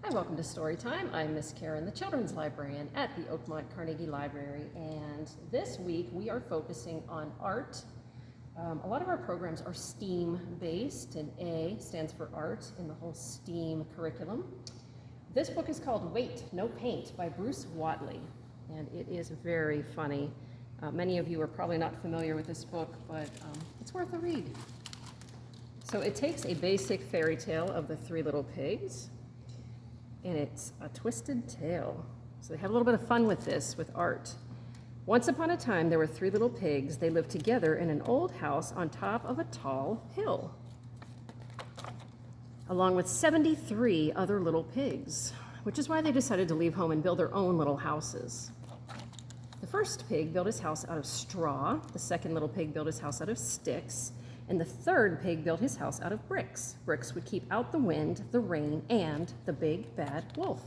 Hi, welcome to Storytime. I'm Miss Karen, the Children's Librarian at the Oakmont Carnegie Library, and this week we are focusing on art. A lot of our programs are STEAM-based, and A stands for art in the whole STEAM curriculum. This book is called Wait, No Paint by Bruce Whatley, and it is very funny. Many of you are probably not familiar with this book, but it's worth a read. So it takes a basic fairy tale of the Three Little Pigs, and it's a twisted tale. So they have a little bit of fun with this, with art. Once upon a time, there were three little pigs. They lived together in an old house on top of a tall hill, along with 73 other little pigs, which is why they decided to leave home and build their own little houses. The first pig built his house out of straw, the second little pig built his house out of sticks, and the third pig built his house out of bricks. Bricks would keep out the wind, the rain, and the big bad wolf.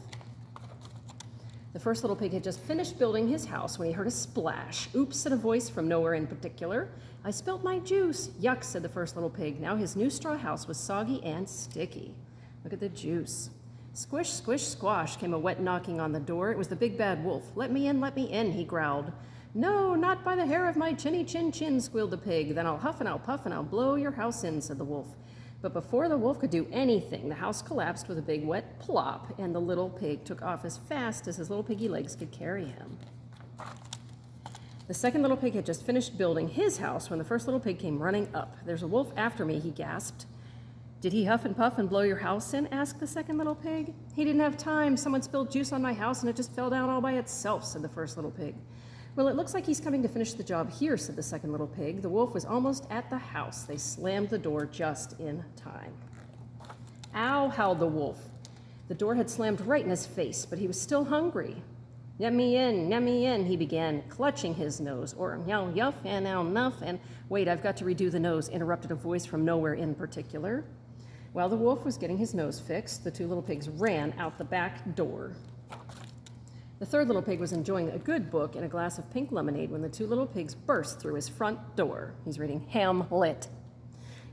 The first little pig had just finished building his house when he heard a splash. Oops, said a voice from nowhere in particular. I spilt my juice. Yuck, said the first little pig. Now his new straw house was soggy and sticky. Look at the juice. Squish, squish, squash came a wet knocking on the door. It was the big bad wolf. Let me in, he growled. No, not by the hair of my chinny chin chin, squealed the pig. Then I'll huff and I'll puff and I'll blow your house in, said the wolf. But before the wolf could do anything, the house collapsed with a big wet plop, and the little pig took off as fast as his little piggy legs could carry him. The second little pig had just finished building his house when the first little pig came running up. There's a wolf after me, he gasped. Did he huff and puff and blow your house in? Asked the second little pig. He didn't have time. Someone spilled juice on my house and it just fell down all by itself, said the first little pig. Well, it looks like he's coming to finish the job here, said the second little pig. The wolf was almost at the house. They slammed the door just in time. Ow, howled the wolf. The door had slammed right in his face, but he was still hungry. Let me in, he began, clutching his nose. Or yow, yuff, and now nuff, and wait, I've got to redo the nose, interrupted a voice from nowhere in particular. While the wolf was getting his nose fixed, the two little pigs ran out the back door. The third little pig was enjoying a good book and a glass of pink lemonade when the two little pigs burst through his front door. He's reading Hamlet.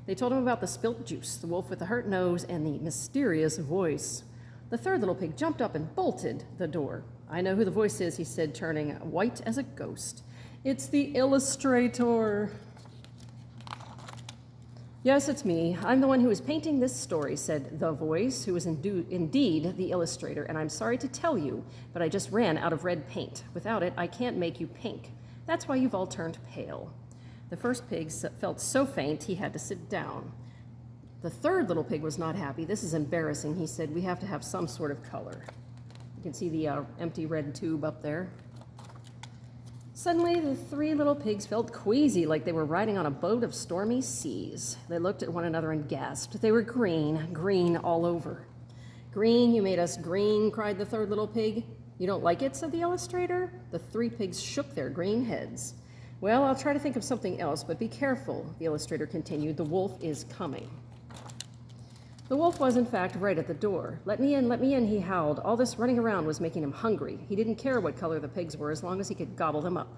They told him about the spilt juice, the wolf with the hurt nose, and the mysterious voice. The third little pig jumped up and bolted the door. I know who the voice is, he said, turning white as a ghost. It's the illustrator. Yes, it's me. I'm the one who is painting this story, said the voice, who was indeed the illustrator, and I'm sorry to tell you, but I just ran out of red paint. Without it, I can't make you pink. That's why you've all turned pale. The first pig felt so faint he had to sit down. The third little pig was not happy. This is embarrassing, he said. We have to have some sort of color. You can see the empty red tube up there. Suddenly, the three little pigs felt queasy, like they were riding on a boat of stormy seas. They looked at one another and gasped. They were green, green all over. Green, you made us green, cried the third little pig. You don't like it, said the illustrator. The three pigs shook their green heads. Well, I'll try to think of something else, but be careful, the illustrator continued. The wolf is coming. The wolf was, in fact, right at the door. Let me in, he howled. All this running around was making him hungry. He didn't care what color the pigs were as long as he could gobble them up.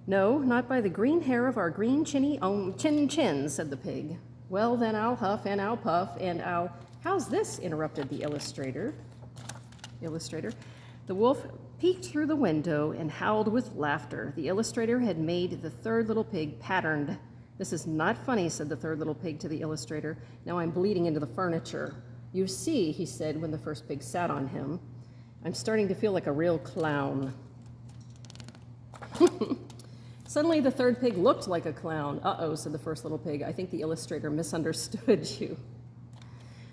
No, not by the green hair of our green chin, said the pig. Well, then I'll huff and I'll puff and I'll... How's this? Interrupted the illustrator. The wolf peeked through the window and howled with laughter. The illustrator had made the third little pig patterned. This is not funny, said the third little pig to the illustrator. Now I'm bleeding into the furniture. You see, he said when the first pig sat on him, I'm starting to feel like a real clown. Suddenly the third pig looked like a clown. Uh-oh, said the first little pig. I think the illustrator misunderstood you.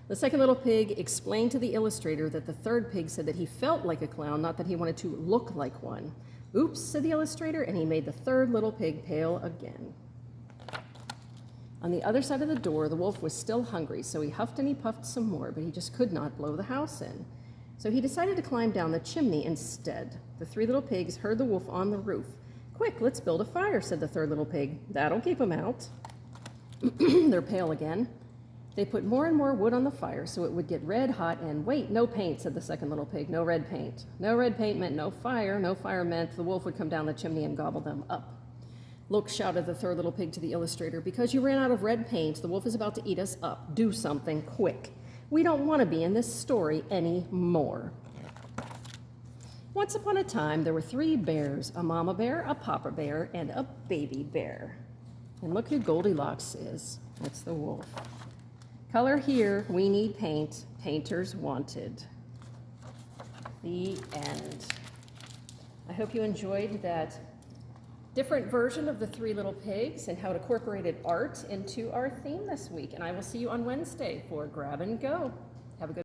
The second little pig explained to the illustrator that the third pig said that he felt like a clown, not that he wanted to look like one. Oops, said the illustrator, and he made the third little pig pale again. On the other side of the door, the wolf was still hungry, so he huffed and he puffed some more, but he just could not blow the house in. So he decided to climb down the chimney instead. The three little pigs heard the wolf on the roof. Quick, let's build a fire, said the third little pig. That'll keep him out. They're pale again. They put more and more wood on the fire so it would get red hot and, wait, no paint, said the second little pig. No red paint. No red paint meant no fire. No fire meant the wolf would come down the chimney and gobble them up. Look, shouted the third little pig to the illustrator, because you ran out of red paint, the wolf is about to eat us up. Do something quick. We don't want to be in this story anymore. Once upon a time, there were 3 bears, a mama bear, a papa bear, and a baby bear. And look who Goldilocks is. That's the wolf. Color here, we need paint, painters wanted. The end. I hope you enjoyed that different version of the 3 Little Pigs and how it incorporated art into our theme this week. And I will see you on Wednesday for Grab and Go. Have a good